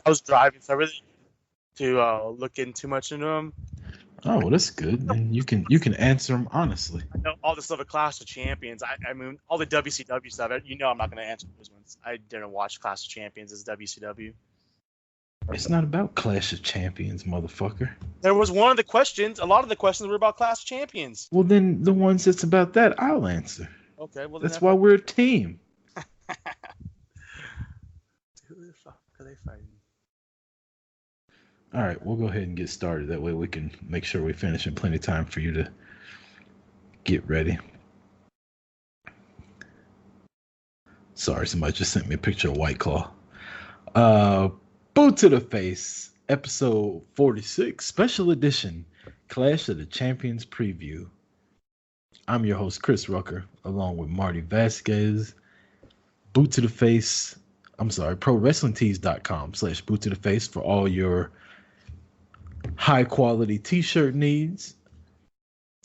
I was driving, so I really to look in too much into them. Oh, well, that's good. Then you can answer them honestly. I know all the stuff at Clash of Champions. I mean, all the WCW stuff. You know, I'm not going to answer those ones. I didn't watch Clash of Champions as WCW. It's not about Clash of Champions, motherfucker. There was one of the questions. A lot of the questions were about Clash of Champions. Well, then the ones that's about that, I'll answer. Okay, well then That's why we're a team. Who the fuck are they fighting? All right, we'll go ahead and get started. That way we can make sure we finish in plenty of time for you to get ready. Sorry, somebody just sent me a picture of White Claw. Boot to the Face, episode 46, special edition, Clash of the Champions preview. I'm your host, Chris Rucker, along with Marty Vasquez. Boot to the Face, ProWrestlingTees.com/boot to the face for all your high quality t-shirt needs.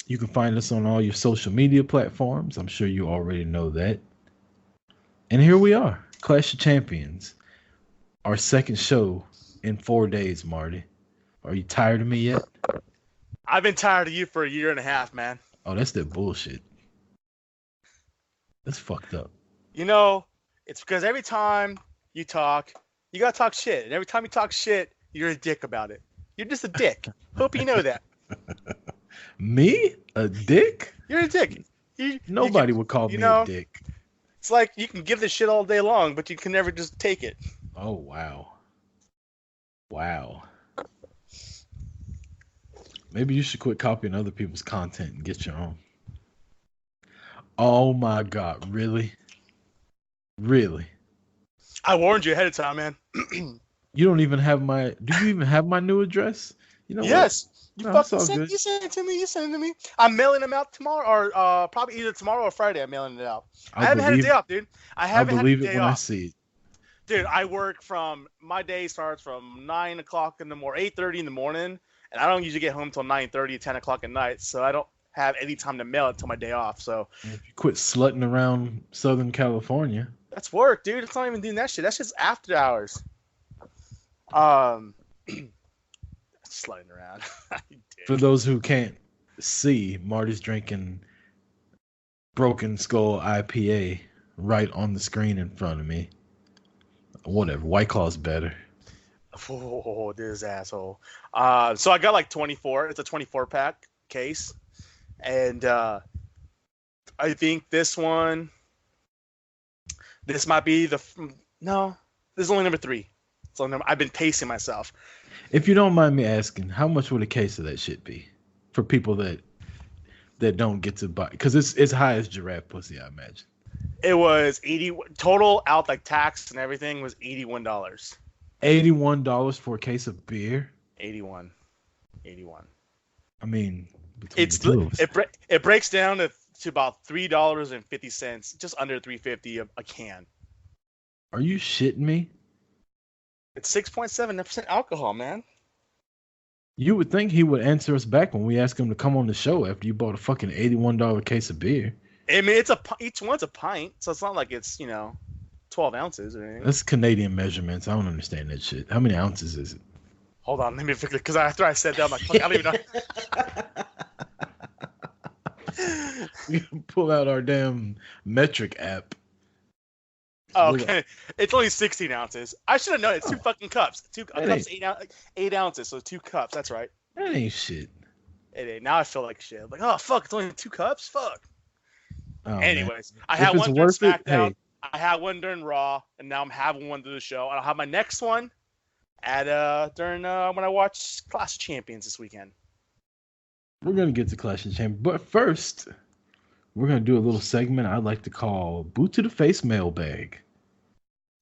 You can find us on all your social media platforms. I'm sure you already know that. And here we are, Clash of Champions. Our second show in 4 days, Marty. Are you tired of me yet? I've been tired of you for a year and a half, man. Oh, that's that bullshit. That's fucked up. You know, it's because every time you talk, you gotta talk shit. And every time you talk shit, you're a dick about it. You're just a dick. Hope you know that. Me? A dick? You're a dick. Nobody would call me a dick. It's like you can give this shit all day long, but you can never just take it. Oh, wow. Wow. Maybe you should quit copying other people's content and get your own. Oh my God, really? Really? I warned you ahead of time, man. You don't even have do you even have my new address? You know yes. What? You fucking sent it to me. You sent it to me. I'm mailing them out tomorrow, or probably either tomorrow or Friday. I'm mailing it out. I haven't had a day off, dude. I believe it when I see it. Dude, I work my day starts from 9 o'clock in the morning, 8:30 in the morning, and I don't usually get home till 9:30, 10 o'clock at night, so I don't have any time to mail it till my day off. So if you quit slutting around Southern California. That's work, dude. It's not even doing that shit. That's just after hours. Sliding around. For those who can't see, Marty's drinking Broken Skull IPA right on the screen in front of me. Whatever. White Claw's better. Oh, this asshole. So I got like 24. It's a 24 pack case. And I think this might be no, this is only number 3. So I've been pacing myself. If you don't mind me asking, how much would a case of that shit be for people that don't get to buy? Because it's high as giraffe pussy, I imagine. It was 80 total out, like tax and everything, was $81. $81 for a case of beer. 81. I mean, it breaks down to about $3.50, just under $3.50 a can. Are you shitting me? It's 6.7% alcohol, man. You would think he would answer us back when we ask him to come on the show after you bought a fucking $81 case of beer. I mean, each one's a pint, so it's not like it's 12 ounces or anything. That's Canadian measurements. I don't understand that shit. How many ounces is it? Hold on, let me figure it, because after I said that, I'm like, fuck, I don't even know. We can pull out our damn metric app. Oh, okay, it's only 16 ounces. I should have known. It's 2 fucking cups. A cup's 8 ounces, so 2 cups. That's right. That ain't shit. It ain't. Now I feel like shit. I'm like, oh fuck, it's only 2 cups. Fuck. Oh, anyways, man. I had one during SmackDown. Hey. I had one during Raw, and now I'm having one through the show. I'll have my next one during when I watch Clash of Champions this weekend. We're gonna get to Clash of Champions, but first, we're gonna do a little segment I'd like to call "Boot to the Face Mailbag."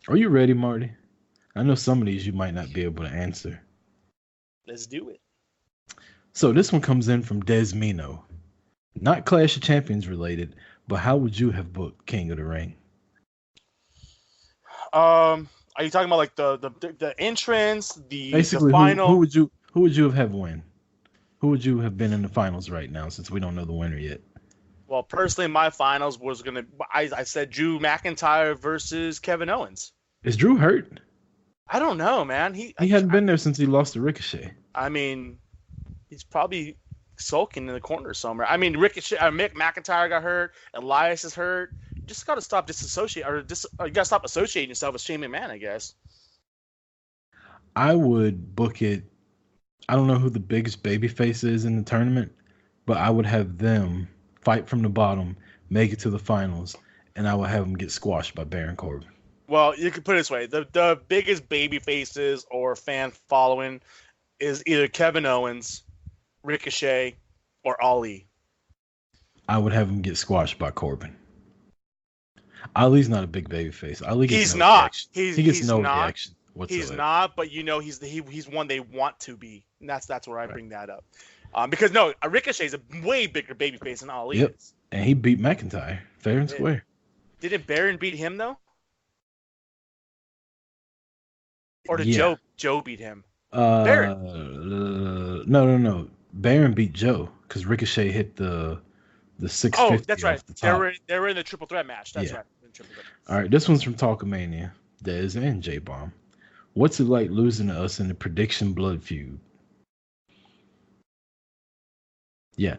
Are you ready, Marty? I know some of these you might not be able to answer. Let's do it. So this one comes in from Desmino. Not Clash of Champions related, but how would you have booked King of the Ring? Are you talking about like the entrance, basically the final? Who would you have win? Who would you have been in the finals right now, since we don't know the winner yet? Well, personally, my finals was I said Drew McIntyre versus Kevin Owens. Is Drew hurt? I don't know, man. He hadn't been there since he lost to Ricochet. I mean, he's probably sulking in the corner somewhere. I mean, Ricochet, Mick McIntyre got hurt. Elias is hurt. You just got to stop you got to stop associating yourself with Shane McMahon, I guess. I would book it. I don't know who the biggest babyface is in the tournament, but I would have them fight from the bottom, make it to the finals, and I would have them get squashed by Baron Corbin. Well, you could put it this way: the biggest baby faces or fan following is either Kevin Owens, Ricochet, or Ali. I would have him get squashed by Corbin. Ali's not a big baby face. Ali gets he's not. Reaction. He gets no reaction whatsoever. He's not, but he's one they want to be, and that's where I bring that up. Because no, Ricochet's a way bigger baby face than Ali is. And he beat McIntyre fair and square. Didn't Baron beat him though? Or did Joe beat him? Baron. No. Baron beat Joe because Ricochet hit the 650. Oh, that's right. The top. They were in the triple threat match. That's right. All right, this one's from Talkamania, Dez and J-Bomb. What's it like losing to us in the prediction blood feud? Yeah,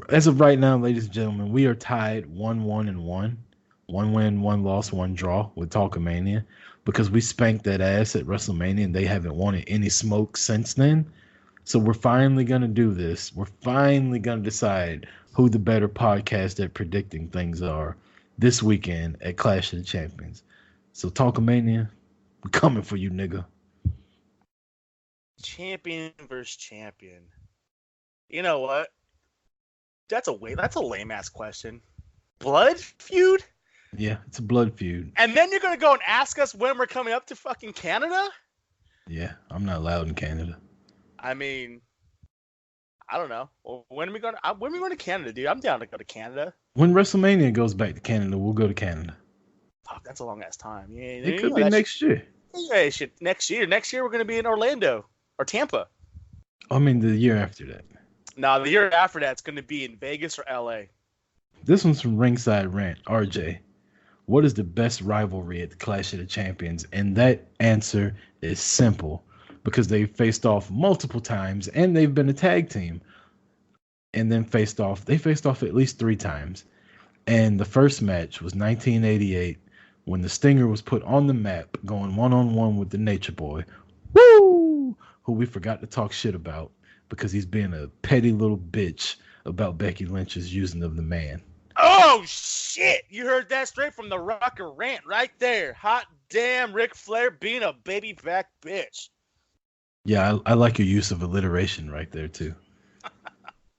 as of right now, ladies and gentlemen, we are tied 1-1-1. 1 win, 1 loss, 1 draw with Talkamania because we spanked that ass at WrestleMania and they haven't wanted any smoke since then. So we're finally going to do this. We're finally going to decide who the better podcast at predicting things are this weekend at Clash of the Champions. So Talkamania, we're coming for you, nigga. Champion versus champion. You know what? That's a lame ass question. Blood feud? Yeah, it's a blood feud. And then you're gonna go and ask us when we're coming up to fucking Canada? Yeah, I'm not allowed in Canada. I mean, I don't know. When are we going to Canada, dude? I'm down to go to Canada. When WrestleMania goes back to Canada, we'll go to Canada. Fuck, that's a long ass time. Yeah, it could be next year. Yeah, shit. Next year we're gonna be in Orlando or Tampa. I mean, the year after that. No, the year after that's gonna be in Vegas or LA. This one's from Ringside Rant. RJ, what is the best rivalry at the Clash of the Champions? And that answer is simple because they faced off multiple times and they've been a tag team. And then they faced off at least 3 times. And the first match was 1988 when the Stinger was put on the map going 1-on-1 with the Nature Boy. Woo! Who we forgot to talk shit about because he's being a petty little bitch about Becky Lynch's using of the man. Oh, shit! You heard that straight from the Rocker Rant right there. Hot damn Ric Flair being a baby back bitch. Yeah, I like your use of alliteration right there, too.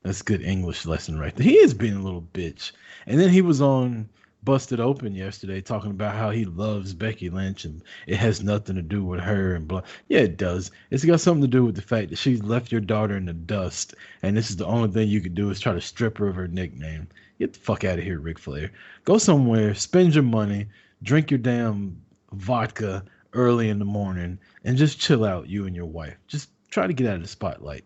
That's a good English lesson right there. He is being a little bitch. And then he was on Busted Open yesterday talking about how he loves Becky Lynch and it has nothing to do with her and blah. Yeah, it does. It's got something to do with the fact that she's left your daughter in the dust and this is the only thing you could do is try to strip her of her nickname. Get the fuck out of here, Ric Flair. Go somewhere, spend your money, drink your damn vodka early in the morning, and just chill out, you and your wife. Just try to get out of the spotlight.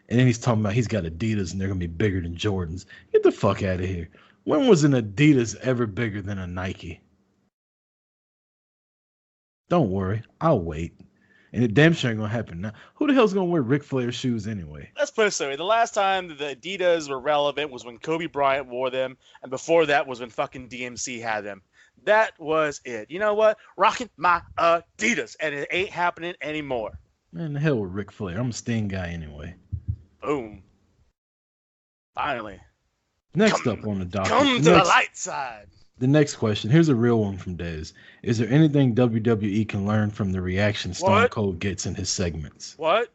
And then he's talking about he's got Adidas and they're going to be bigger than Jordans. Get the fuck out of here. When was an Adidas ever bigger than a Nike? Don't worry. I'll wait. And it damn sure ain't going to happen now. Who the hell's going to wear Ric Flair shoes anyway? Let's put it this way. The last time the Adidas were relevant was when Kobe Bryant wore them. And before that was when fucking DMC had them. That was it. You know what? Rocking my Adidas. And it ain't happening anymore. Man, the hell with Ric Flair. I'm a Sting guy anyway. Boom. Finally. Next up on the docket. Come to the light side. The next question. Here's a real one from Dez. Is there anything WWE can learn from the reaction Stone Cold gets in his segments? What?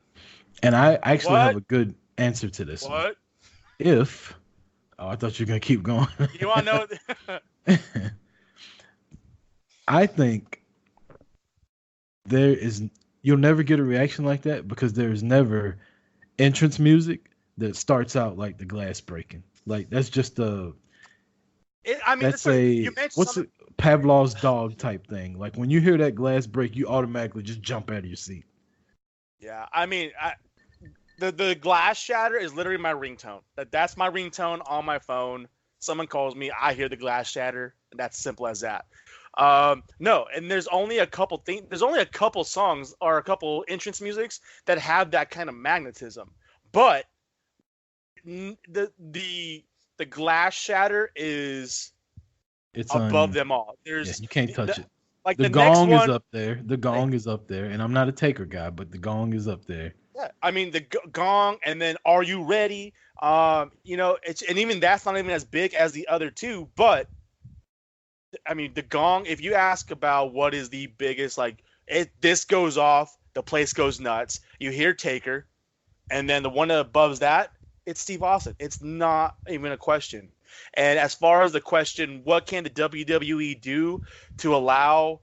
And I actually have a good answer to this one. What? If... Oh, I thought you were going to keep going. You want to know? I think you'll never get a reaction like that because there's never entrance music that starts out like the glass breaking. Like that's just what's it, Pavlov's dog type thing. Like when you hear that glass break, you automatically just jump out of your seat. Yeah, I mean, the glass shatter is literally my ringtone. That's my ringtone on my phone. Someone calls me, I hear the glass shatter, and that's simple as that. No, and there's only a couple things. There's only a couple songs or a couple entrance musics that have that kind of magnetism. But the glass shatter is above them all. You can't touch it. Like the gong is up there. The gong is up there, and I'm not a Taker guy, but the gong is up there. Yeah, I mean the gong, and then "Are You Ready?" It's and even that's not even as big as the other two, but I mean the gong. If you ask about what is the biggest, this goes off, the place goes nuts. You hear Taker, and then the one above that, it's Steve Austin. It's not even a question. And as far as the question, what can the WWE do to allow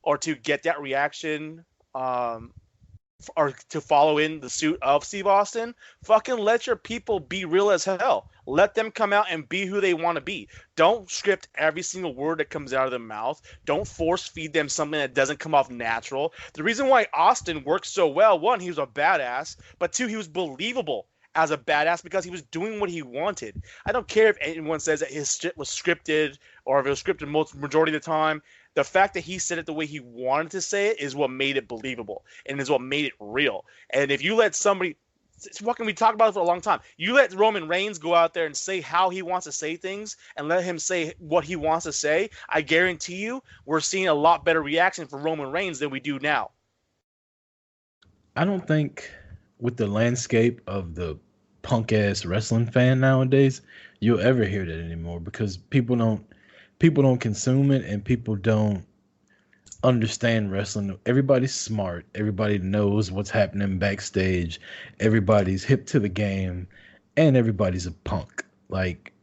or to get that reaction, or to follow in the suit of Steve Austin? Fucking let your people be real as hell. Let them come out and be who they want to be. Don't script every single word that comes out of their mouth. Don't force feed them something that doesn't come off natural. The reason why Austin worked so well, one, he was a badass, but two, he was believable as a badass because he was doing what he wanted. I don't care if anyone says that his shit was scripted or if it was scripted majority of the time. The fact that he said it the way he wanted to say it is what made it believable and is what made it real. And if you let somebody, we talked about it for a long time. You let Roman Reigns go out there and say how he wants to say things and let him say what he wants to say, I guarantee you we're seeing a lot better reaction from Roman Reigns than we do now. I don't think with the landscape of the punk ass wrestling fan nowadays, you'll ever hear that anymore because people don't consume it and people don't understand wrestling. Everybody's smart. Everybody knows what's happening backstage. Everybody's hip to the game and everybody's a punk. Like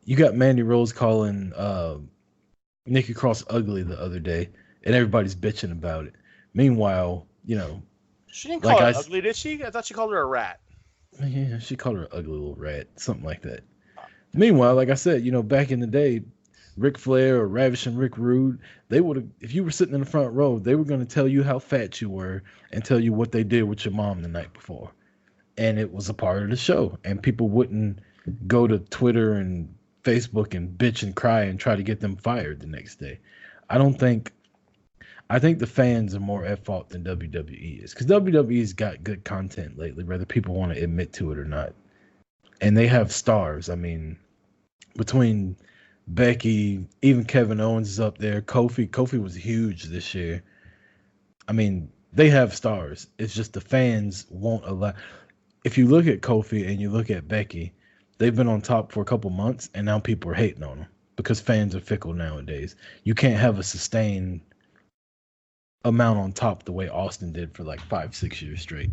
you got Mandy Rose calling Nikki Cross ugly the other day and everybody's bitching about it. Meanwhile, she didn't call her ugly, did she? I thought she called her a rat. Yeah, she called her an ugly little rat, something like that. Meanwhile, like I said, back in the day, Ric Flair or Ravishing Rick Rude, they would have, if you were sitting in the front row, they were going to tell you how fat you were and tell you what they did with your mom the night before. And it was a part of the show. And people wouldn't go to Twitter and Facebook and bitch and cry and try to get them fired the next day. I think the fans are more at fault than WWE is because WWE's got good content lately, whether people want to admit to it or not. And they have stars. I mean, between Becky, even Kevin Owens is up there. Kofi was huge this year. I mean, they have stars. It's just the fans won't allow. If you look at Kofi and you look at Becky, they've been on top for a couple months, and now people are hating on them because fans are fickle nowadays. You can't have a sustained amount on top the way Austin did for like 5-6 years straight.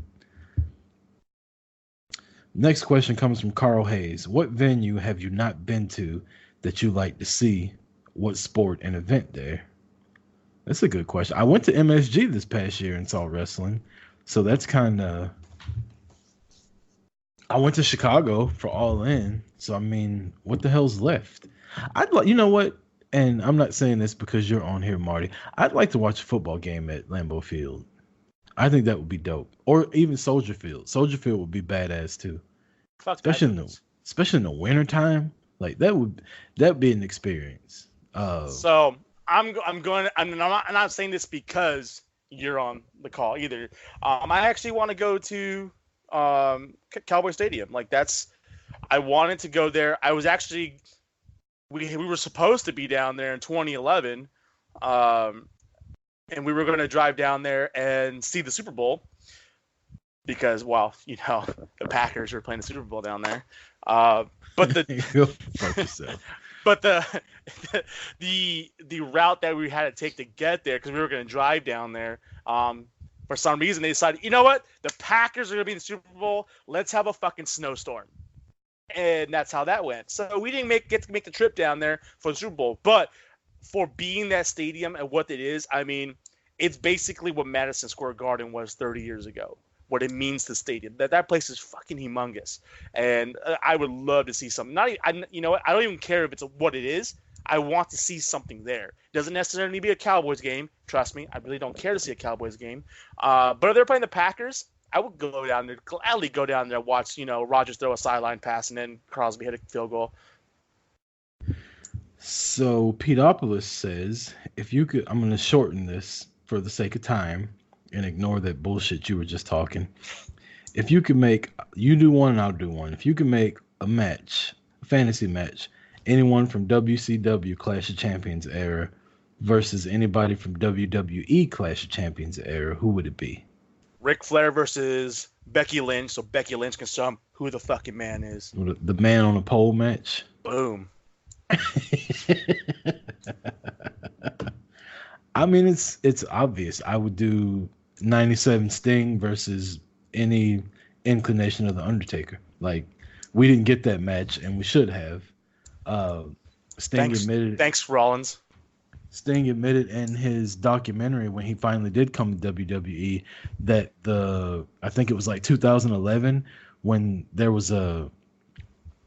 Next question comes from Carl Hayes. What venue have you not been to that you like to see? What sport and event there? That's a good question. I went to MSG this past year and saw wrestling. So that's kind of... I went to Chicago for All In. So, I mean, what the hell's left? You know what? And I'm not saying this because you're on here, Marty. I'd like to watch a football game at Lambeau Field. I think that would be dope. Or even Soldier Field. Soldier Field would be badass too. Especially in the wintertime. Like that'd be an experience. So I'm not saying this because you're on the call either. I actually want to go to Cowboy Stadium. I wanted to go there. I was actually we were supposed to be down there in 2011, and we were going to drive down there and see the Super Bowl because, well, the Packers were playing the Super Bowl down there. But the route that we had to take to get there, because we were going to drive down there, for some reason they decided, you know what, the Packers are going to be in the Super Bowl. Let's have a fucking snowstorm. And that's how that went. So we didn't get to make the trip down there for the Super Bowl. But for being that stadium and what it is, I mean, it's basically what Madison Square Garden was 30 years ago. What it means to the stadium. That place is fucking humongous. And I would love to see something. You know what? I don't even care if it's what it is. I want to see something there. It doesn't necessarily need to be a Cowboys game. Trust me. I really don't care to see a Cowboys game. But if they're playing the Packers, I would gladly go down there, watch, Rodgers throw a sideline pass and then Crosby hit a field goal. So Pedopoulos says, if you could, I'm going to shorten this for the sake of time and ignore that bullshit you were just talking. If you could make, you do one and I'll do one. If you could make a match, a fantasy match, anyone from WCW Clash of Champions era versus anybody from WWE Clash of Champions era, who would it be? Ric Flair versus Becky Lynch, so Becky Lynch can show him who the fucking man is. The man on a pole match? Boom. I mean, it's obvious. I would do 97 Sting versus any inclination of the Undertaker. Like, we didn't get that match, and we should have. Sting admitted. Thanks, Rollins. Sting admitted in his documentary when he finally did come to WWE that I think it was like 2011 when there was a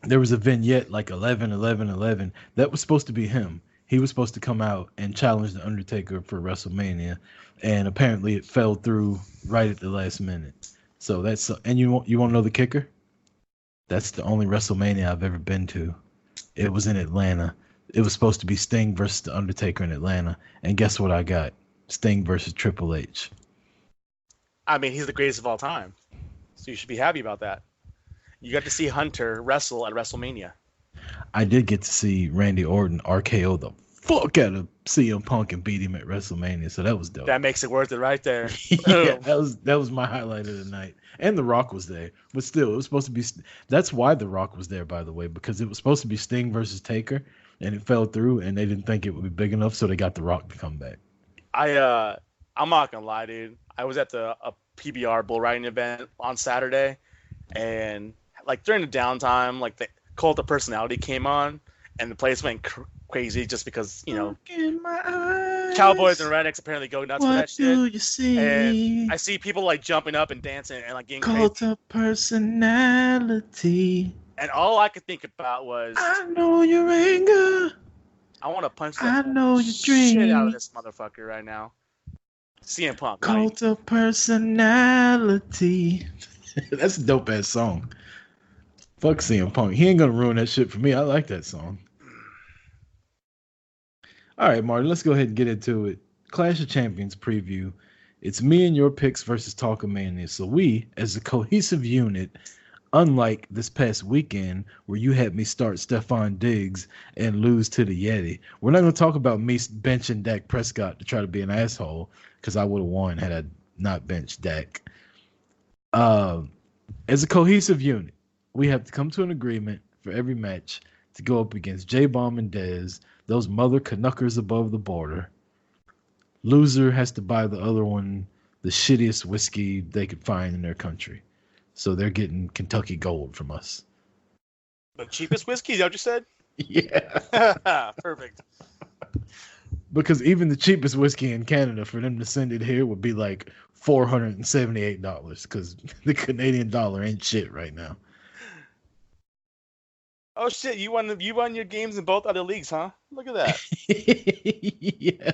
vignette like 11 11 11 that was supposed to be him. He was supposed to come out and challenge the Undertaker for WrestleMania, and apparently it fell through right at the last minute. So that's, and you want to know the kicker? That's the only WrestleMania I've ever been to. It was in Atlanta. It was supposed to be Sting versus the Undertaker in Atlanta, and guess what I got? Sting versus Triple H. I mean, he's the greatest of all time, so you should be happy about that. You got to see Hunter wrestle at WrestleMania. I did get to see Randy Orton RKO the fuck out of CM Punk and beat him at WrestleMania, so that was dope. That makes it worth it right there. Yeah, that was my highlight of the night. And The Rock was there, but still, it was supposed to be. That's why The Rock was there, by the way, because it was supposed to be Sting versus Taker, and it fell through, and they didn't think it would be big enough, so they got The Rock to come back. I'm not gonna lie, dude. I was at a PBR bull riding event on Saturday, and like during the downtime, like the Cult of Personality came on, and the place went crazy just because, you know, Cowboys and Rednecks apparently go nuts for that shit. What do you see? And I see people like jumping up and dancing and like getting Cult of Personality. And all I could think about was, I know your anger. I want to punch that shit out of this motherfucker right now. CM Punk. Cult of Personality. That's a dope ass song. Fuck CM Punk. He ain't gonna ruin that shit for me. I like that song. All right, Marty, let's go ahead and get into it. Clash of Champions preview. It's me and your picks versus Talkamania. So we, as a cohesive unit, unlike this past weekend where you had me start Stephon Diggs and lose to the Yeti, we're not going to talk about me benching Dak Prescott to try to be an asshole, because I would have won had I not benched Dak. As a cohesive unit, we have to come to an agreement for every match to go up against J-Bomb and Dez, those mother Canuckers above the border. Loser has to buy the other one the shittiest whiskey they could find in their country. So they're getting Kentucky Gold from us. The cheapest whiskey, is that what you said? Yeah. Perfect. Because even the cheapest whiskey in Canada, for them to send it here would be like $478, because the Canadian dollar ain't shit right now. Oh shit! You won your games in both other leagues, huh? Look at that. Yeah,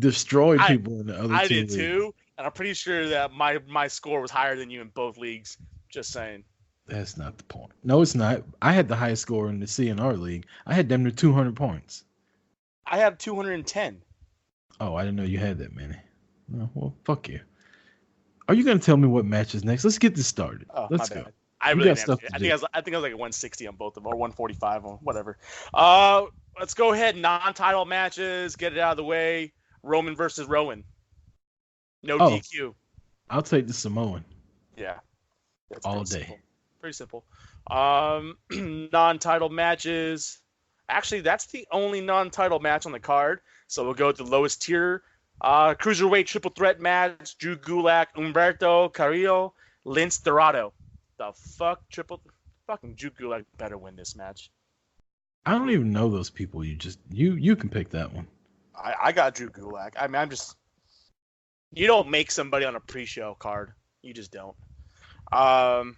destroyed people in the other two leagues. I did too, and I'm pretty sure that my score was higher than you in both leagues. Just saying. That's not the point. No, it's not. I had the highest score in the CNR league. I had damn near 200 points. I have 210. Oh, I didn't know you had that many. Oh, well, fuck you. Are you gonna tell me what match is next? Let's get this started. Oh, let's go. Bad. I really I think I was like 160 on both of them, or 145 or whatever. Let's go ahead. Non-title matches. Get it out of the way. Roman versus Rowan. No DQ. I'll take the Samoan. Yeah. That's all day. Pretty simple. Non-title matches. Actually, that's the only non-title match on the card. So we'll go to the lowest tier. Cruiserweight triple threat match. Drew Gulak, Humberto Carrillo, Lince Dorado. The fuck fucking Drew Gulak better win this match. I don't even know those people. You can pick that one. I got Drew Gulak. I mean, you don't make somebody on a pre-show card. You just don't. Let's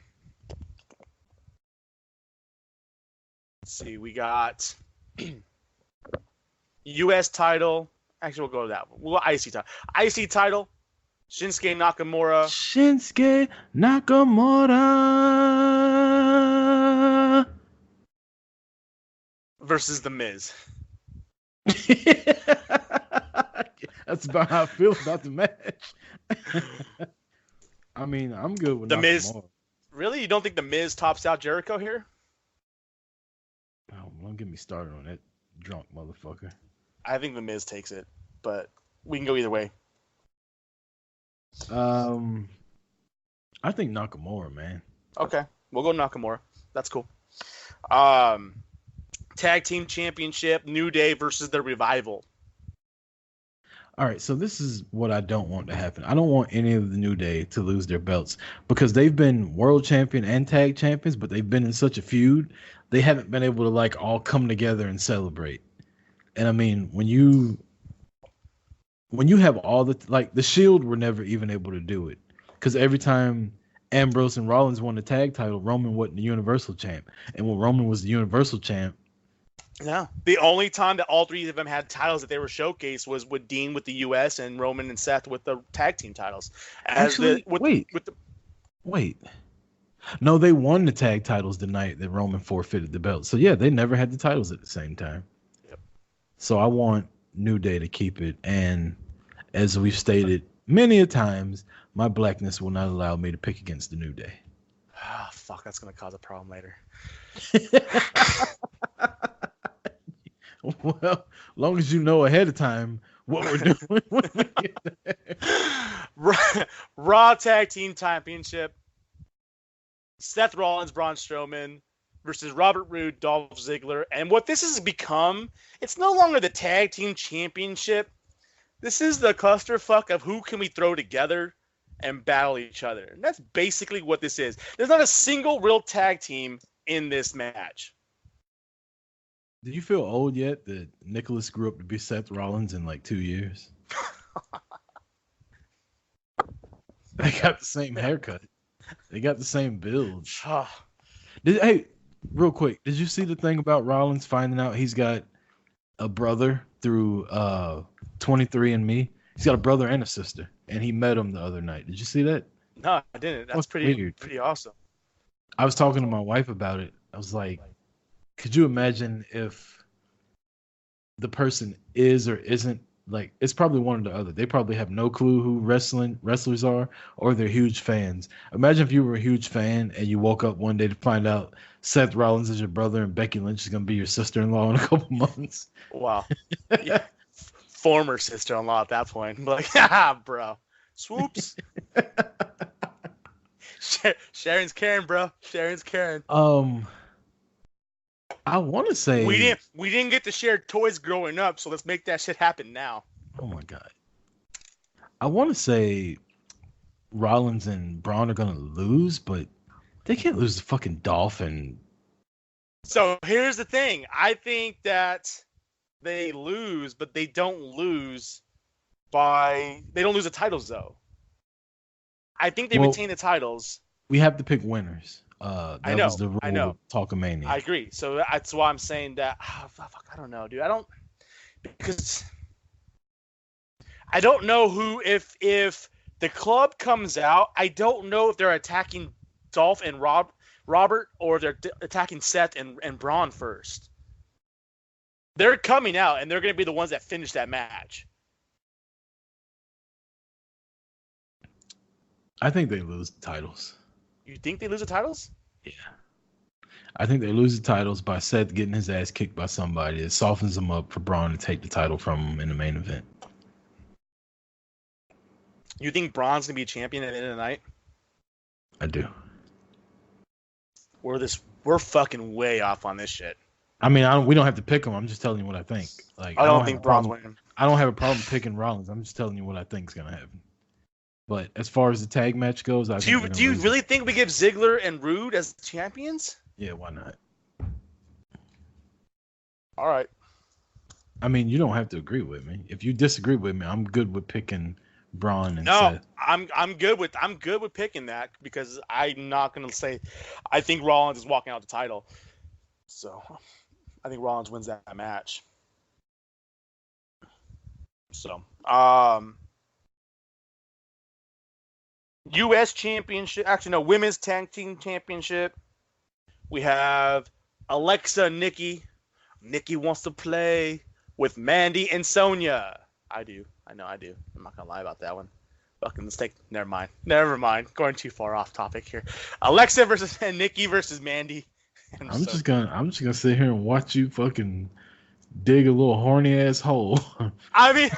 see. We got U.S. title. Actually, we'll go to that one. We'll go IC title. IC title. Shinsuke Nakamura versus The Miz. That's about how I feel about the match. I mean, I'm good with the Miz. Nakamura. Really, you don't think the Miz tops out Jericho here? Oh, don't get me started on that drunk motherfucker. I think the Miz takes it, but we can go either way. I think Nakamura, man. Okay, we'll go Nakamura. That's cool. Tag team championship, New Day versus the Revival. All right, so this is what I don't want to happen. I don't want any of the New Day to lose their belts because they've been world champion and tag champions, but they've been in such a feud, they haven't been able to like all come together and celebrate. And I mean, when you have all the Shield were never even able to do it because every time Ambrose and Rollins won the tag title, Roman wasn't the Universal champ, and when Roman was the Universal champ. Yeah, the only time that all three of them had titles that they were showcased was with Dean with the U.S. and Roman and Seth with the tag team titles. Wait. No, they won the tag titles the night that Roman forfeited the belt. So yeah, they never had the titles at the same time. Yep. So I want New Day to keep it, and as we've stated many a times, my blackness will not allow me to pick against the New Day. Ah, fuck, that's gonna cause a problem later. Well, as long as you know ahead of time what we're doing when we get there. Raw Tag Team Championship. Seth Rollins, Braun Strowman versus Robert Roode, Dolph Ziggler. And what this has become, it's no longer the Tag Team Championship. This is the clusterfuck of who can we throw together and battle each other. And that's basically what this is. There's not a single real tag team in this match. Did you feel old yet that Nicholas grew up to be Seth Rollins in like 2 years? They got the same haircut. They got the same build. Hey, real quick, did you see the thing about Rollins finding out he's got a brother through 23andMe? He's got a brother and a sister, and he met him the other night. Did you see that? No, I didn't. That's pretty weird. Pretty awesome. I was talking to my wife about it. I was like, could you imagine if the person is or isn't, like, it's probably one or the other. They probably have no clue who wrestlers are, or they're huge fans. Imagine if you were a huge fan and you woke up one day to find out Seth Rollins is your brother and Becky Lynch is going to be your sister-in-law in a couple months. Wow. Yeah. Former sister-in-law at that point. Like, haha, bro. Swoops. Sharon's Karen, bro. Sharon's Karen. I want to say we didn't get to share toys growing up, so let's make that shit happen now. Oh my god. I want to say Rollins and Braun are gonna lose, but they can't lose to fucking Dolph and. So here's the thing. I think that they lose, but they don't lose the titles though. I think they retain the titles. We have to pick winners. I know. Was the rule I know. Talkamania. I agree. So that's why I'm saying that. Oh, fuck, I don't know, dude. Because I don't know who. If the club comes out, I don't know if they're attacking Dolph and Robert, or they're attacking Seth and Braun first. They're coming out, and they're going to be the ones that finish that match. I think they lose the titles. You think they lose the titles? Yeah. I think they lose the titles by Seth getting his ass kicked by somebody. It softens them up for Braun to take the title from him in the main event. You think Braun's going to be a champion at the end of the night? I do. We're fucking way off on this shit. I mean, we don't have to pick him. I'm just telling you what I think. Like, I don't think Braun's winning. I don't have a problem picking Rollins. I'm just telling you what I think is going to happen. But as far as the tag match goes, do you really think we give Ziggler and Roode as champions? Yeah, why not? All right. I mean, you don't have to agree with me. If you disagree with me, I'm good with picking Braun and Seth. I'm good with picking that because I'm not gonna say I think Rollins is walking out the title. So I think Rollins wins that match. So U.S. Championship. Actually, no, Women's Tag Team Championship. We have Alexa and Nikki. Nikki wants to play with Mandy and Sonya. I do. I know I do. I'm not gonna lie about that one. Fucking mistake. Never mind. Going too far off topic here. Alexa versus Nikki versus Mandy. I'm just gonna sit here and watch you fucking dig a little horny ass hole. I mean,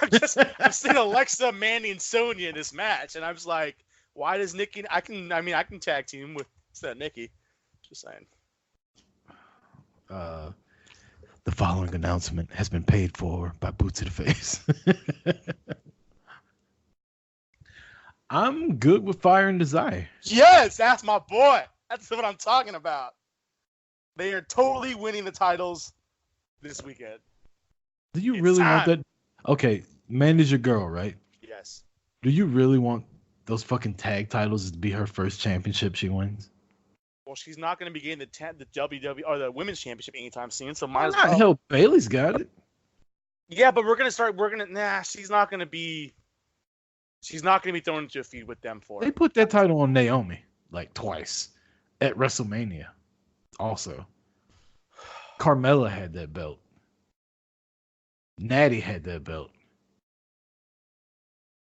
I'm seeing Alexa, Mandy, and Sonya in this match, and I'm just like, why does Nikki? I can tag team with instead of Nikki. Just saying. The following announcement has been paid for by Boots to the Face. I'm good with Fire and Desire. Yes, that's my boy. That's what I'm talking about. They are totally winning the titles this weekend. Do you really want that? Okay, Mandy's your girl, right? Yes. Do you really want those fucking tag titles to be her first championship she wins? Well, she's not going to be getting the WWE or the Women's Championship anytime soon, so might as well. Hell, Bayley's got it. Yeah, but she's not going to be thrown into a feud with them for it. They put that title on Naomi like twice at WrestleMania. Also, Carmella had that belt. Natty had that belt.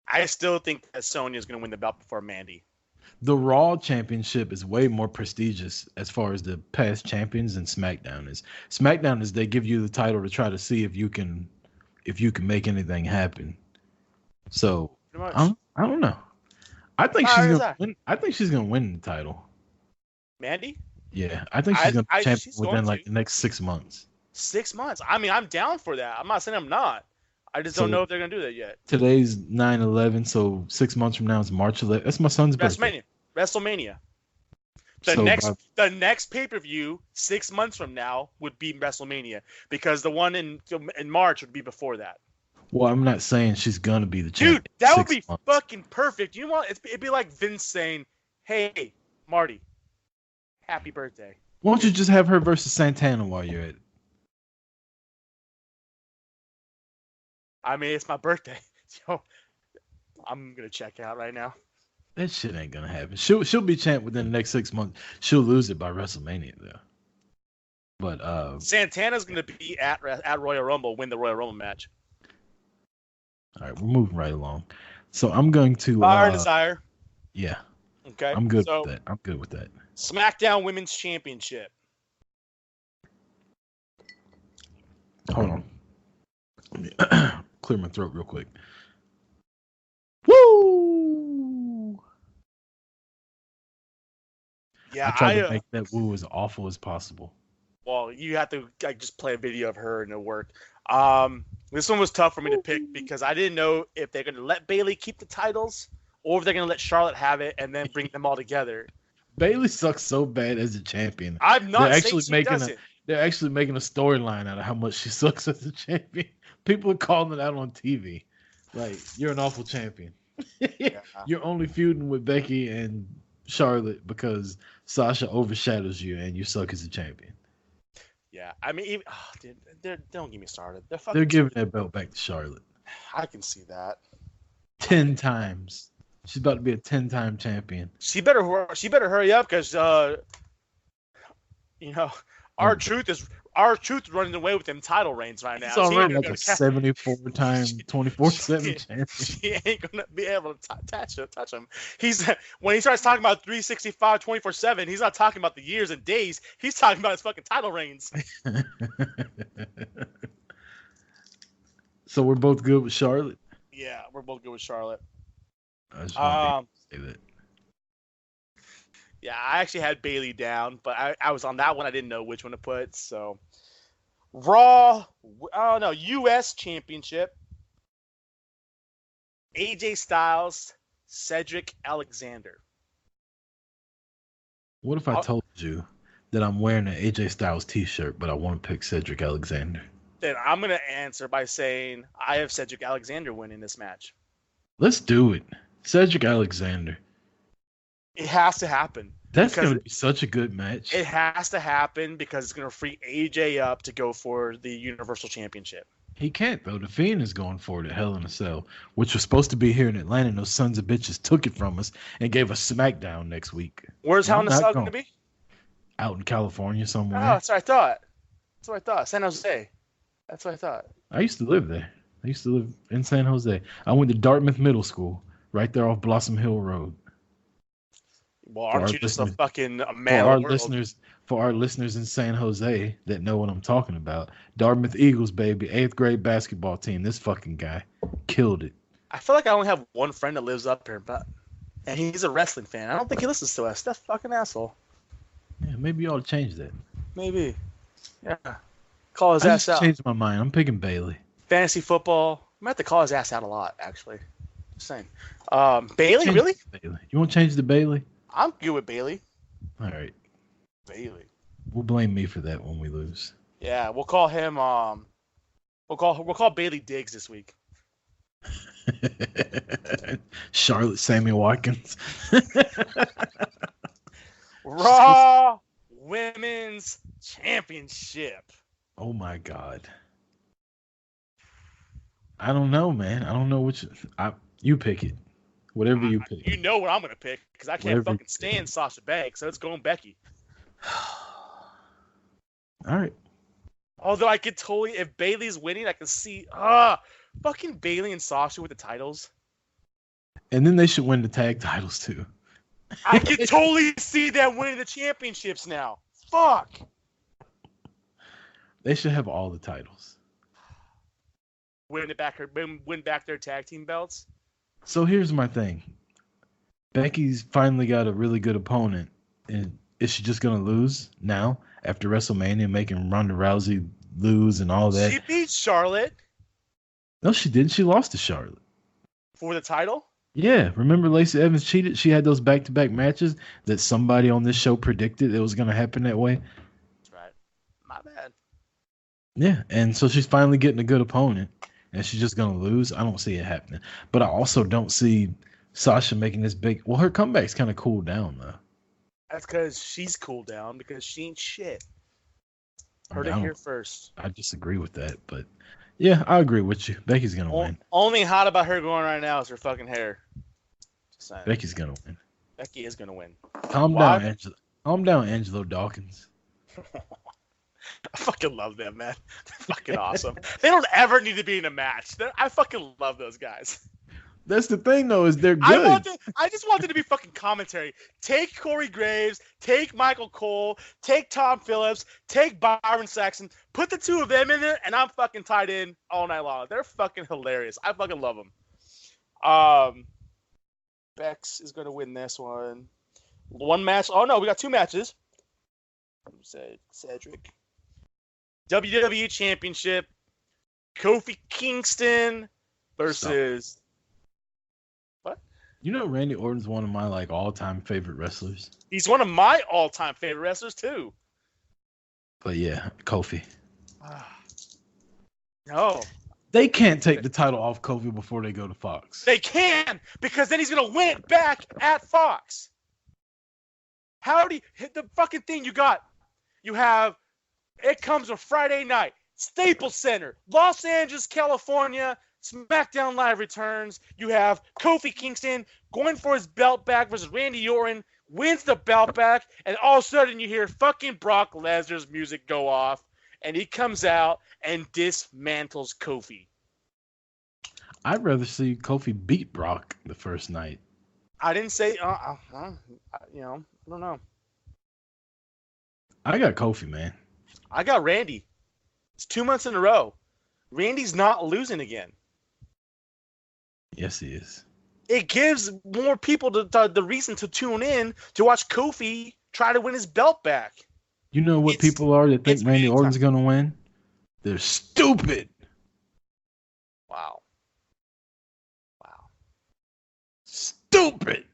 I still think that Sonya is going to win the belt before Mandy. The Raw Championship is way more prestigious as far as the past champions than SmackDown is. SmackDown is they give you the title to try to see if you can make anything happen. So I don't know. I think she's gonna win. I think she's gonna win the title. Mandy? Yeah, I think she's gonna be champion within like the next 6 months. 6 months. I mean, I'm down for that. I'm not saying I'm not. I just don't know if they're gonna do that yet. Today's 9/11, so 6 months from now is March 11th. That's my son's birthday. WrestleMania. The next pay-per-view 6 months from now would be WrestleMania because the one in March would be before that. Well, I'm not saying she's gonna be the champion. Dude, that would be fucking perfect. You know what? It'd be like Vince saying, "Hey, Marty, happy birthday." Why don't you just have her versus Santana while you're at it? I mean, it's my birthday. So I'm gonna check out right now. That shit ain't gonna happen. She'll be champ within the next 6 months. She'll lose it by WrestleMania though. But Santana's gonna be at Royal Rumble, win the Royal Rumble match. All right, we're moving right along. So I'm going to Fire and Desire. Yeah. Okay. I'm good with that. I'm good with that. SmackDown Women's Championship. Hold on. Let me clear my throat real quick. Woo! Yeah, I tried to make that woo as awful as possible. Well, you have to just play a video of her and it'll work. This one was tough for me to pick because I didn't know if they're going to let Bayley keep the titles or if they're going to let Charlotte have it and then bring them all together. Bayley sucks so bad as a champion. I'm not saying she doesn't. They're actually making a storyline out of how much she sucks as a champion. People are calling it out on TV. Like, you're an awful champion. Yeah. You're only feuding with Becky and Charlotte because Sasha overshadows you and you suck as a champion. Yeah, I mean, don't get me started. They're giving that belt back to Charlotte. I can see that. 10 times. She's about to be a 10-time champion. She better hurry up because our truth is running away with them title reigns right now. He's already like a 74-time 24/7 champion. She ain't gonna be able to touch him. When he starts talking about 365 24/7, he's not talking about the years and days. He's talking about his fucking title reigns. So we're both good with Charlotte. Yeah, we're both good with Charlotte. I just want to say that. Yeah, I actually had Bayley down, but I was on that one. I didn't know which one to put. So, U.S. Championship. AJ Styles, Cedric Alexander. What if I told you that I'm wearing an AJ Styles t-shirt, but I want to pick Cedric Alexander? Then I'm going to answer by saying I have Cedric Alexander winning this match. Let's do it. Cedric Alexander. It has to happen. That's going to be such a good match. It has to happen because it's going to free AJ up to go for the Universal Championship. He can't, though. The Fiend is going for it at Hell in a Cell, which was supposed to be here in Atlanta, and those sons of bitches took it from us and gave us SmackDown next week. Where's Hell in a Cell going to be? Out in California somewhere. Oh, that's what I thought. San Jose. That's what I thought. I used to live there. I used to live in San Jose. I went to Dartmouth Middle School, right there off Blossom Hill Road. Well, aren't you just a fucking man for of our the world? listeners in San Jose that know what I'm talking about, Dartmouth Eagles, baby, 8th grade basketball team. This fucking guy killed it. I feel like I only have one friend that lives up here, and he's a wrestling fan. I don't think he listens to us. That fucking asshole. Yeah, maybe you ought to change that. Maybe. Yeah. Call his ass out. I changed my mind. I'm picking Bailey. Fantasy football. I'm going to have to call his ass out a lot, actually. Just saying. Bailey, really? Bailey. You want to change to Bailey? I'm good with Bailey. All right. Bailey. We'll blame me for that when we lose. Yeah, we'll call him. We'll call Bailey Diggs this week. Charlotte Samuel Watkins. Raw Women's Championship. Oh my God. I don't know, man. I don't know which. You pick it. Whatever you pick. You know what I'm gonna pick because I can't fucking stand Sasha Banks, so it's going Becky. All right. Although I could totally, if Bailey's winning, I can see fucking Bailey and Sasha with the titles. And then they should win the tag titles too. I can totally see them winning the championships now. Fuck. They should have all the titles. Win back their tag team belts. So here's my thing. Becky's finally got a really good opponent. And is she just going to lose now after WrestleMania, making Ronda Rousey lose and all that? She beat Charlotte. No, she didn't. She lost to Charlotte. For the title? Yeah. Remember Lacey Evans cheated? She had those back-to-back matches that somebody on this show predicted it was going to happen that way. That's right. My bad. Yeah. And so she's finally getting a good opponent. And she's just going to lose? I don't see it happening. But I also don't see Sasha making this big... Well, her comeback's kind of cooled down, though. That's because she's cooled down because she ain't shit. Heard it here first. I disagree with that, but... Yeah, I agree with you. Becky's going to win. Only hot about her going right now is her fucking hair. Just saying. Becky's going to win. Becky is going to win. Calm down, Angelo. Calm down, Angelo Dawkins. I fucking love them, man. They're fucking awesome. They don't ever need to be in a match. I fucking love those guys. That's the thing, though, is they're good. I just want it to be fucking commentary. Take Corey Graves, take Michael Cole, take Tom Phillips, take Byron Saxton, put the two of them in there, and I'm fucking tied in all night long. They're fucking hilarious. I fucking love them. Bex is going to win this one. One match. Oh, no, we got two matches. Cedric. WWE Championship. Kofi Kingston versus... What? You know Randy Orton's one of my all-time favorite wrestlers. He's one of my all-time favorite wrestlers, too. But yeah, Kofi. No. They can't take the title off Kofi before they go to Fox. They can, because then he's going to win it back at Fox. How do you hit the fucking thing you got? You have, it comes a Friday night, Staples Center, Los Angeles, California, SmackDown Live returns. You have Kofi Kingston going for his belt back versus Randy Orton, wins the belt back, and all of a sudden you hear fucking Brock Lesnar's music go off, and he comes out and dismantles Kofi. I'd rather see Kofi beat Brock the first night. I didn't say, I don't know. I got Kofi, man. I got Randy. It's 2 months in a row. Randy's not losing again. Yes, he is. It gives more people the reason to tune in to watch Kofi try to win his belt back. You know what people are that think Randy Orton's going to win? They're stupid. Wow. Stupid.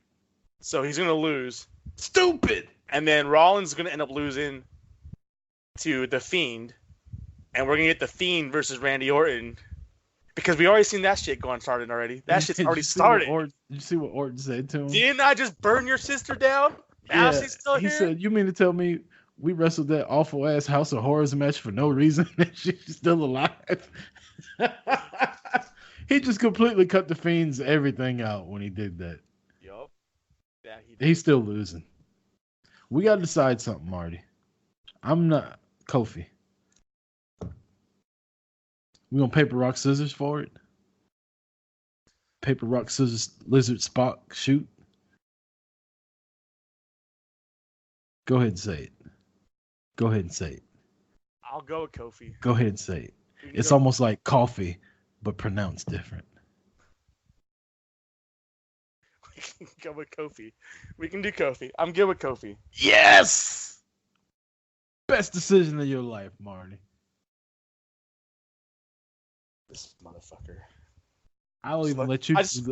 So he's going to lose. Stupid. And then Rollins is going to end up losing to The Fiend. And we're going to get The Fiend versus Randy Orton. Because we already seen that shit started already. That shit's already started. Did you see what Orton said to him? Didn't I just burn your sister down? Now she's still here? He said, you mean to tell me we wrestled that awful-ass House of Horrors match for no reason and she's still alive? He just completely cut the Fiend's everything out when he did that. Yup. Yeah, he's still losing. We got to decide something, Marty. I'm not Kofi. We gonna paper, rock, scissors for it? Paper, rock, scissors, lizard, Spock, shoot. Go ahead and say it. Go ahead and say it. I'll go with Kofi. Go ahead and say it. It's almost like coffee, but pronounced different. We can go with Kofi. We can do Kofi. I'm good with Kofi. Yes! Best decision of your life, Marty. This motherfucker. I don't even let you. I just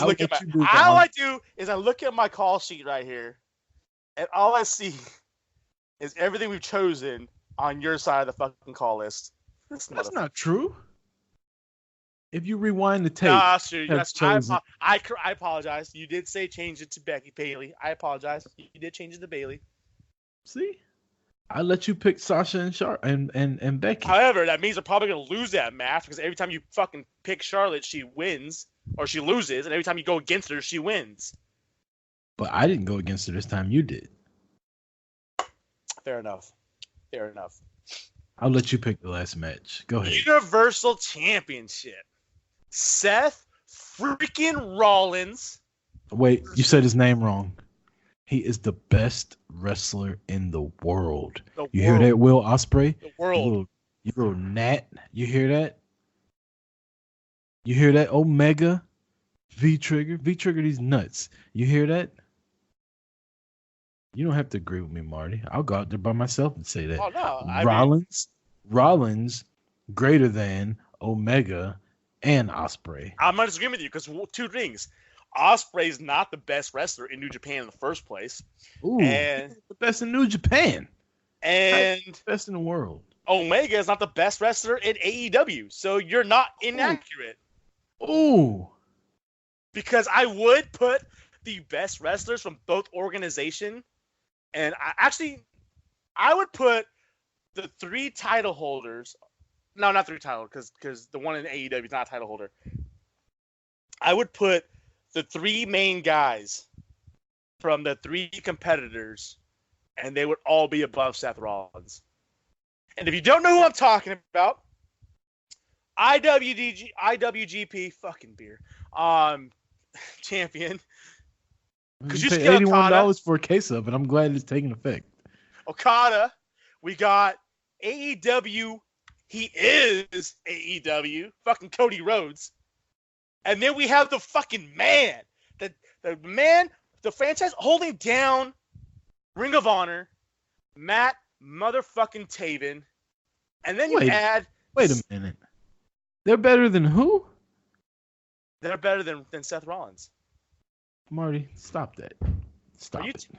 look at my. All I do is I look at my call sheet right here, and all I see is everything we've chosen on your side of the fucking call list. That's not true. If you rewind the tape, true. Yes, I apologize. You did say change it to Becky Bailey. I apologize. You did change it to Bailey. See, I let you pick Sasha and Becky. However, that means they're probably gonna lose that match because every time you fucking pick Charlotte, she wins or she loses, and every time you go against her, she wins. But I didn't go against her this time. You did. Fair enough. I'll let you pick the last match. Go ahead. Universal Championship. Seth freaking Rollins. Wait, you said his name wrong. He is the best wrestler in the world. You hear that, Will Ospreay? The world. You little gnat. You hear that? You hear that? Omega V-Trigger. V-Trigger these nuts. You hear that? You don't have to agree with me, Marty. I'll go out there by myself and say that. Oh, no. Rollins greater than Omega and Ospreay. I'm not disagreeing with you because two things. Ospreay's not the best wrestler in New Japan in the first place. Ooh, and the best in New Japan. And best in the world. Omega is not the best wrestler in AEW. So you're not inaccurate. Ooh. Because I would put the best wrestlers from both organizations. And I would put the 3 title holders. No, not 3 title, because the one in AEW is not a title holder. I would put the 3 main guys from the 3 competitors, and they would all be above Seth Rollins. And if you don't know who I'm talking about, IWGP fucking beer champion. Because you paid $81 for a case of it. I'm glad it's taking effect. Okada, we got AEW. He is AEW. Fucking Cody Rhodes. And then we have the fucking man. The man, the franchise holding down Ring of Honor, Matt motherfucking Taven. And then add... Wait a minute. They're better than who? They're better than Seth Rollins. Marty, stop that.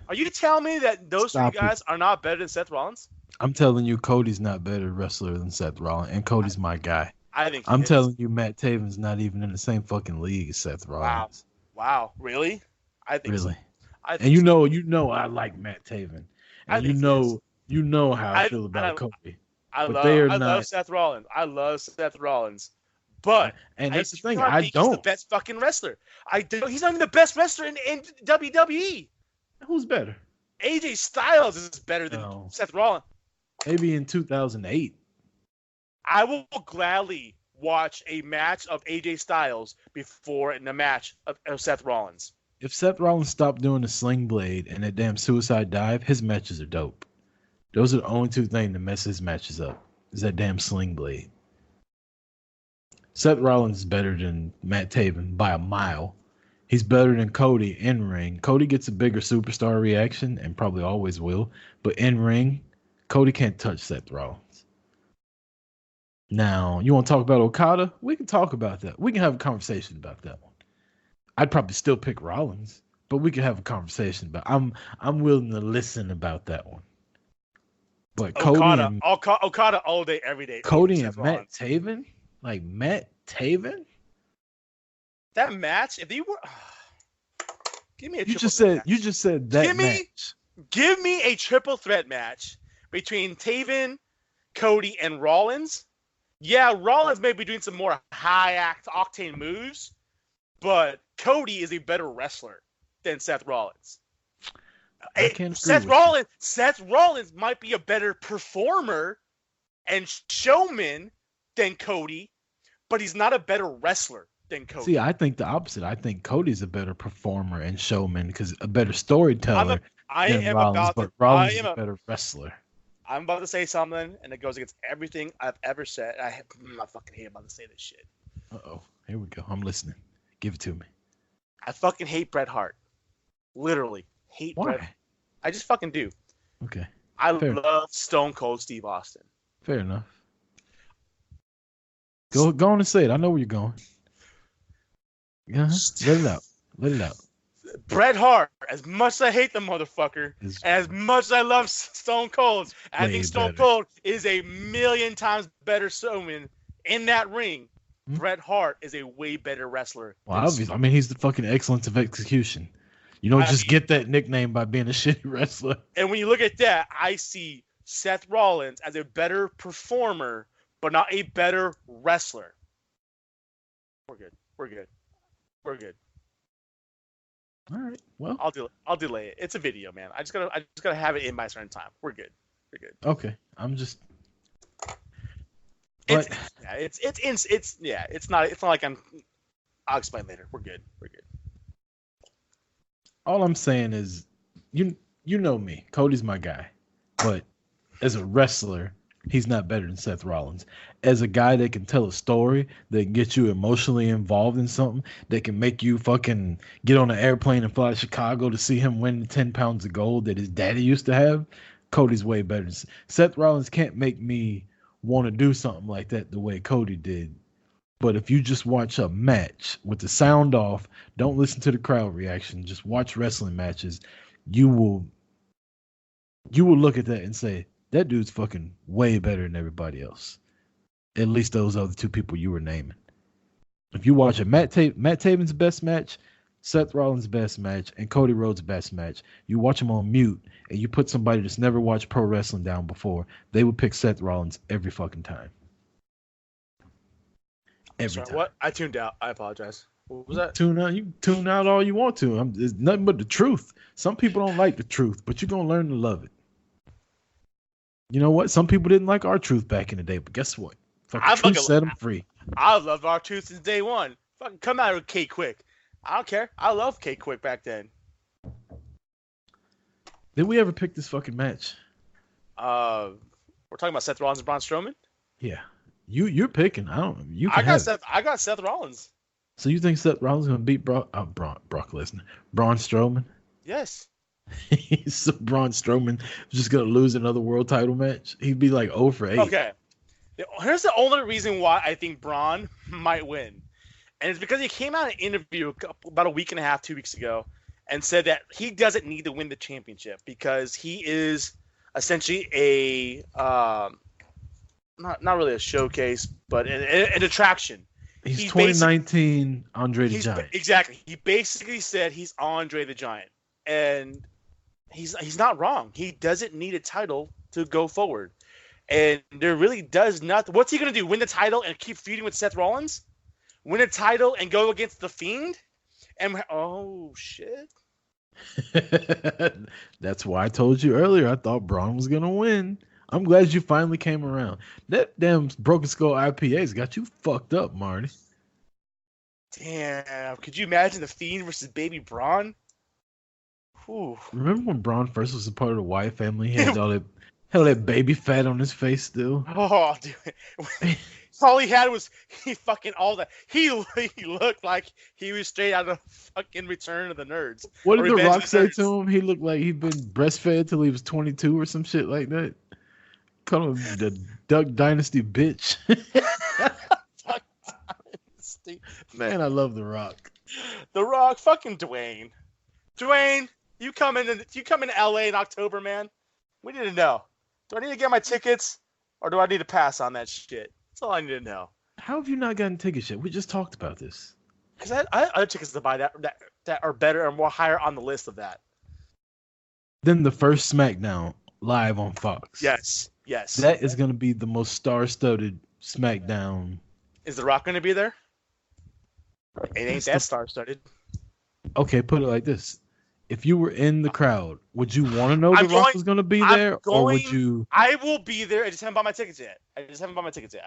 Are you telling me that those 3 guys are not better than Seth Rollins? I'm telling you, Cody's not better wrestler than Seth Rollins, and Cody's my guy. I think I'm telling you, Matt Taven's not even in the same fucking league as Seth Rollins. Wow, really? I think really. So. And you know, I like Matt Taven, and you know how I feel about Cody. I love Seth Rollins. But and that's the thing. He's the best fucking wrestler. He's not even the best wrestler in WWE. Who's better? AJ Styles is better than Seth Rollins. Maybe in 2008. I will gladly watch a match of AJ Styles before a match of Seth Rollins. If Seth Rollins stopped doing the sling blade and that damn suicide dive, his matches are dope. Those are the only 2 things that mess his matches up. Is that damn sling blade. Seth Rollins is better than Matt Taven by a mile. He's better than Cody in ring. Cody gets a bigger superstar reaction and probably always will. But in ring, Cody can't touch Seth Rollins. Now, you want to talk about Okada? We can talk about that. We can have a conversation about that one. I'd probably still pick Rollins, but we can have a conversation about. I'm willing to listen about that one. But Okada all day, every day. Cody and Matt Taven. Like Matt Taven? That match, if you were give me a you just said that match. Give me a triple threat match between Taven, Cody, and Rollins. Yeah, Rollins may be doing some more high octane moves, but Cody is a better wrestler than Seth Rollins. Seth Rollins might be a better performer and showman than Cody, but he's not a better wrestler than Cody. See, I think the opposite. I think Cody's a better performer and showman because a better storyteller than Rollins, but Rollins is a better wrestler. I'm about to say something, and it goes against everything I've ever said. I fucking hate about to say this shit. Uh-oh. Here we go. I'm listening. Give it to me. I fucking hate Bret Hart. Literally. Hate Bret Hart. I just fucking do. Okay. I love Stone Cold Steve Austin. Fair enough. Go on and say it. I know where you're going. Let it out. Let it out. Bret Hart, as much as I hate the motherfucker, as much as I love Stone Cold, I think Stone Cold is a million times better showman in that ring. Bret Hart is a way better wrestler. Well, obviously, I mean, he's the fucking excellence of execution. You don't just get that nickname by being a shitty wrestler. And when you look at that, I see Seth Rollins as a better performer, but not a better wrestler. We're good. We're good. We're good. All right. Well, I'll delay it. It's a video, man. I just gotta have it in by a certain time. We're good. We're good. Okay. I'm just. It's not like I'll explain later. We're good. We're good. All I'm saying is, you know me. Cody's my guy, but as a wrestler, he's not better than Seth Rollins. As a guy that can tell a story, that can get you emotionally involved in something, that can make you fucking get on an airplane and fly to Chicago to see him win the 10 pounds of gold that his daddy used to have, Cody's way better. Seth Rollins can't make me want to do something like that the way Cody did. But if you just watch a match with the sound off, don't listen to the crowd reaction, just watch wrestling matches, you will look at that and say, that dude's fucking way better than everybody else. At least those other two people you were naming. If you watch a Matt Taven's best match, Seth Rollins' best match, and Cody Rhodes' best match, you watch them on mute, and you put somebody that's never watched pro wrestling down before, they would pick Seth Rollins every fucking time. Every time. What? I tuned out. I apologize. What was that? You tune out all you want to. It's nothing but the truth. Some people don't like the truth, but you're going to learn to love it. You know what? Some people didn't like our truth back in the day, but guess what? Truth set them free. I loved our truth since day one. Fucking come out with K-Quick. I don't care. I love K-Quick back then. Did we ever pick this fucking match? We're talking about Seth Rollins and Braun Strowman? Yeah. You're picking. I got Seth Rollins. So you think Seth Rollins is gonna beat Brock Lesnar? Braun Strowman? Yes. So Braun Strowman just gonna lose another world title match? He'd be like 0 for 8. Okay. Here's the only reason why I think Braun might win. And it's because he came out in an interview about a week and a half, 2 weeks ago, and said that he doesn't need to win the championship because he is essentially a not really a showcase, but an attraction. He's 2019 Andre the Giant. Exactly. He basically said he's Andre the Giant. And he's not wrong. He doesn't need a title to go forward. And there really does nothing. What's he going to do? Win the title and keep feuding with Seth Rollins? Win a title and go against The Fiend? And oh, shit. That's why I told you earlier I thought Braun was going to win. I'm glad you finally came around. That damn Broken Skull IPAs got you fucked up, Marty. Damn. Could you imagine The Fiend versus Baby Braun? Whew. Remember when Braun first was a part of the Wyatt family? He had all that baby fat on his face still. Oh, dude. All he had was he looked like he was straight out of fucking Return of the Nerds. What did The Rock say to him? He looked like he'd been breastfed till he was 22 or some shit like that. Call him the Duck Dynasty bitch. Duck Dynasty. Man, I love The Rock. The Rock, fucking Dwayne. Dwayne, you come in LA in October, man. We need to know. Do I need to get my tickets or do I need to pass on that shit? That's all I need to know. How have you not gotten tickets yet? We just talked about this. Because I have other tickets to buy that are better or more higher on the list of that. Then the first SmackDown live on Fox. Yes. That is going to be the most star-studded SmackDown. Is The Rock going to be there? It ain't that star-studded. Okay, put it like this. if you were in the crowd, would you want to know The Rock was going to be there, or would you? I will be there. I just haven't bought my tickets yet. I've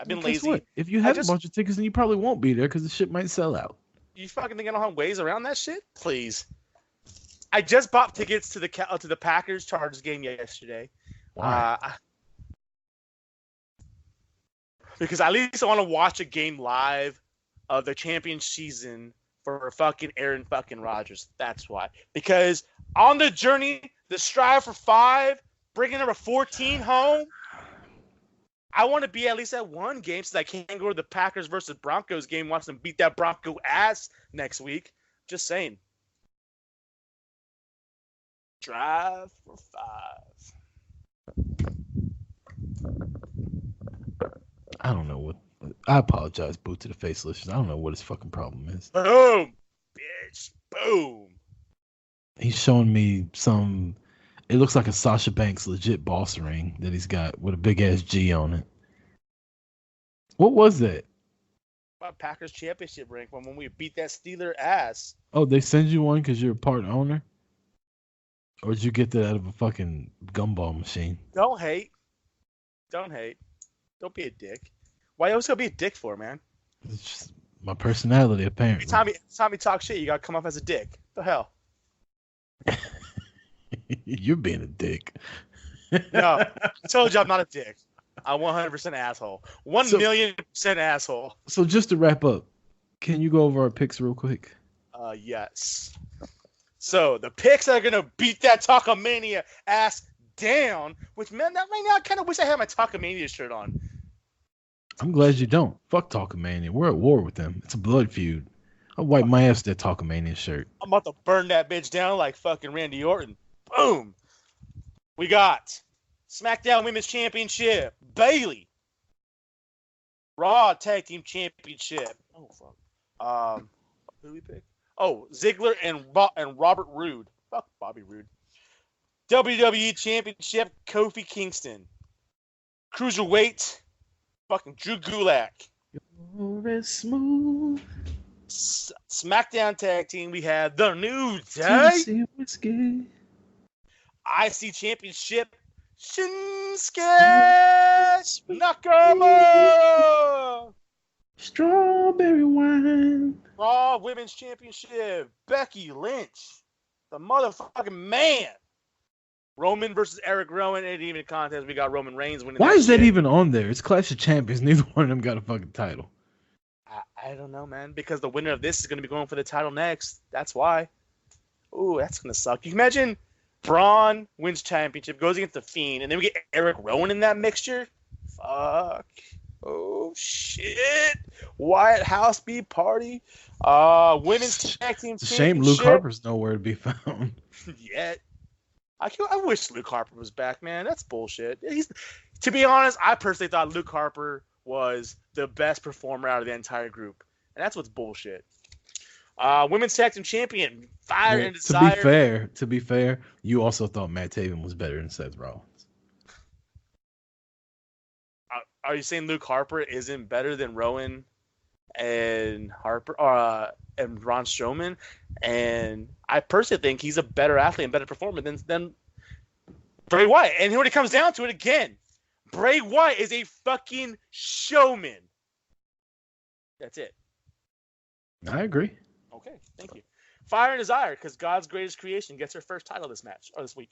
been lazy. What? If you have a bunch of tickets, then you probably won't be there because the shit might sell out. You fucking think I know how ways around that shit? Please. I just bought tickets to the Packers Chargers game yesterday. Why? Because at least I want to watch a game live of the champion season for fucking Aaron fucking Rodgers. That's why. Because on the journey, the strive for 5, bringing number 14 home, I want to be at least at one game so I can't go to the Packers versus Broncos game, watch them beat that Bronco ass next week. Just saying. Drive for 5. I don't know what. I apologize, boot to the face listeners. I don't know what his fucking problem is. Boom, bitch. Boom. He's showing me some. It looks like a Sasha Banks legit boss ring that he's got with a big ass G on it. What was that? My Packers championship ring from when we beat that Steeler ass. Oh, they send you one because you're a part owner? Or did you get that out of a fucking gumball machine? Don't hate. Don't be a dick. Why you always gotta be a dick for, man? It's just my personality, apparently. Every time you talk shit, you gotta come off as a dick. The hell? You're being a dick. No, I told you I'm not a dick. I'm 100% asshole. 1,000,000% asshole. So just to wrap up, can you go over our picks real quick? Yes. So the picks that are gonna beat that Talkamania ass down. Which, man, that right now I kind of wish I had my Talkamania shirt on. I'm glad you don't. Fuck Talkamania. We're at war with them. It's a blood feud. I'll wipe my ass with that Talkamania shirt. I'm about to burn that bitch down like fucking Randy Orton. Boom. We got SmackDown Women's Championship, Bayley. Raw Tag Team Championship. Oh fuck. Who do we pick? Oh, Ziggler and Robert Roode. Fuck Bobby Roode. WWE Championship, Kofi Kingston. Cruiserweight, fucking Drew Gulak. You're smooth. SmackDown Tag Team, we have The New Day. IC Championship, Shinsuke Nakamura. Strawberry wine. Raw Women's Championship, Becky Lynch. The motherfucking man. Roman versus Eric Rowan. It ain't even a contest. We got Roman Reigns winning. Why is that even on there? It's Clash of Champions. Neither one of them got a fucking title. I don't know, man. Because the winner of this is going to be going for the title next. That's why. Ooh, that's going to suck. You can imagine Braun wins championship, goes against the Fiend, and then we get Eric Rowan in that mixture? Fuck. Oh, shit. Wyatt House be party. Women's tag team championship. Shame Luke Harper's nowhere to be found. Yet. I wish Luke Harper was back, man. That's bullshit. To be honest, I personally thought Luke Harper was the best performer out of the entire group. And that's what's bullshit. Women's tag team champion, Fire and Desire. To be fair, you also thought Matt Taven was better than Seth Rollins. Are you saying Luke Harper isn't better than Rowan and Harper and Braun Strowman? And I personally think he's a better athlete and better performer than Bray Wyatt. And when it comes down to it, again, Bray Wyatt is a fucking showman. That's it. I agree. Okay, thank you. Fire and Desire, because God's greatest creation gets her first title this week.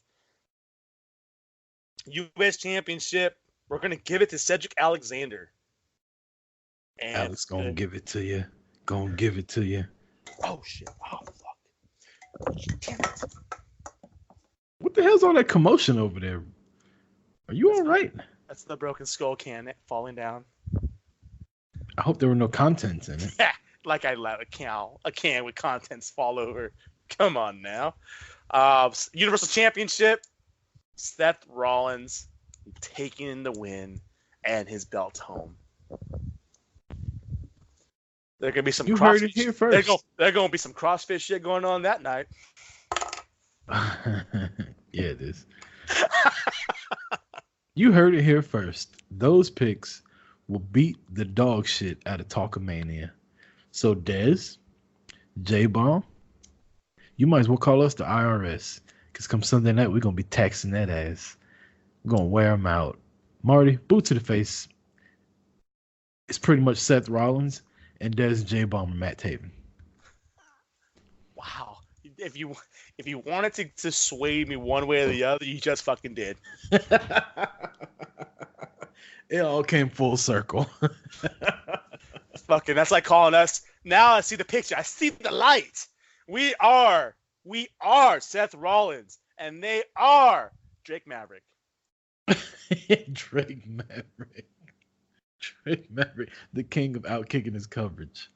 U.S. Championship, we're going to give it to Cedric Alexander. And Alex gonna give it to you. Gonna give it to you. Oh, shit. Oh, fuck. Damn it. What the hell's all that commotion over there? Are you all right? That's the broken skull can falling down. I hope there were no contents in it. Like I let a can with contents fall over. Come on now. Universal Championship, Seth Rollins taking the win and his belt home. There's gonna be some. You heard it here first. There's gonna be some CrossFit shit going on that night. Yeah, it is. You heard it here first. Those picks will beat the dog shit out of Talkamania. So Dez, J-Bomb, You might as well call us the IRS. Because come Sunday night, we're going to be taxing that ass. We're going to wear them out. Marty, boot to the face. It's pretty much Seth Rollins and Des J-Bomb and Matt Taven. Wow. If you wanted to sway me one way or the other, you just fucking did. It all came full circle. Fucking, that's like calling us. Now I see the picture. I see the light. We are Seth Rollins, and they are Drake Maverick. Drake Maverick, the king of outkicking his coverage.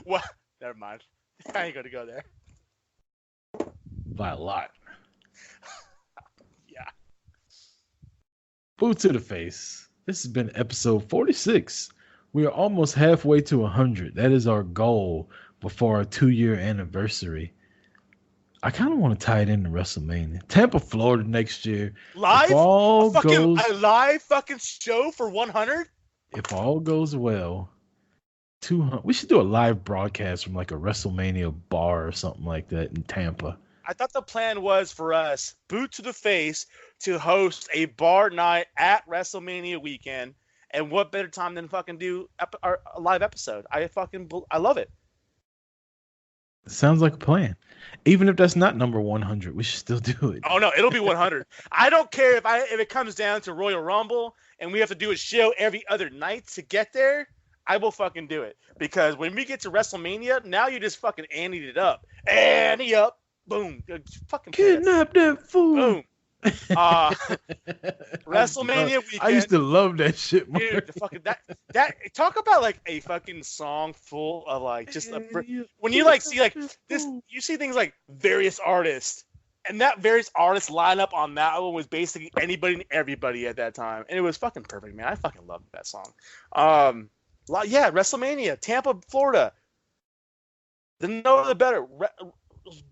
What? Never mind. I ain't gonna go there. By a lot. Yeah. Boot to the face. This has been episode 46. We are almost halfway to 100. That is our goal before our 2-year anniversary. I kind of want to tie it into WrestleMania. Tampa, Florida next year. Live? A live fucking show for 100? If all goes well, 200. We should do a live broadcast from like a WrestleMania bar or something like that in Tampa. I thought the plan was for us, boot to the face, to host a bar night at WrestleMania weekend. And what better time than fucking do a live episode? I love it. Sounds like a plan. Even if that's not number 100, we should still do it. Oh no, it'll be 100. I don't care if it comes down to Royal Rumble and we have to do a show every other night to get there. I will fucking do it, because when we get to WrestleMania, now you just fucking anteed it up. Ante up, boom, fucking kidnap that fool. Boom. WrestleMania weekend. I used to love that shit, dude. The fucking that talk about like a fucking song full of like just when you like see like this, you see things like various artists, and that various artists lineup on that one was basically anybody and everybody at that time, and it was fucking perfect, man. I fucking loved that song. Yeah, WrestleMania, Tampa, Florida. The no other better.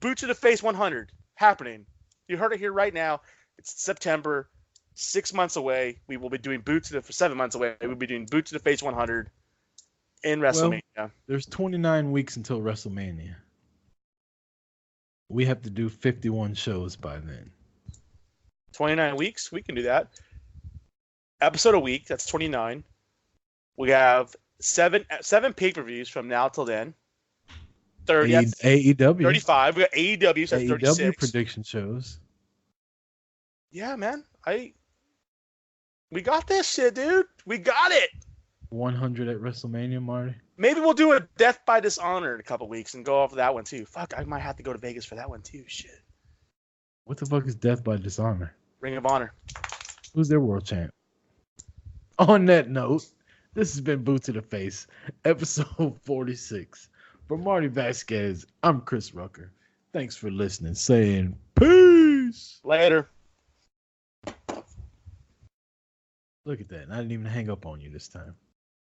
Boot to the face 100 happening. You heard it here right now. It's September, 6 months away. We will be doing for 7 months away. We'll be doing Boot to the Face 100 in WrestleMania. Well, there's 29 weeks until WrestleMania. We have to do 51 shows by then. 29 weeks? We can do that. Episode a week. That's 29. We have seven pay-per-views from now till then. 30. AEW. 35. We got AEW, so that's 36. AEW prediction shows. Yeah, man. We got this shit, dude. We got it. 100 at WrestleMania, Marty. Maybe we'll do a Death by Dishonor in a couple weeks and go off of that one too. Fuck, I might have to go to Vegas for that one too. Shit. What the fuck is Death by Dishonor? Ring of Honor. Who's their world champ? On that note, this has been Boot to the Face, episode 46. For Marty Vasquez, I'm Chris Rucker. Thanks for listening. Saying peace. Later. Look at that. I didn't even hang up on you this time.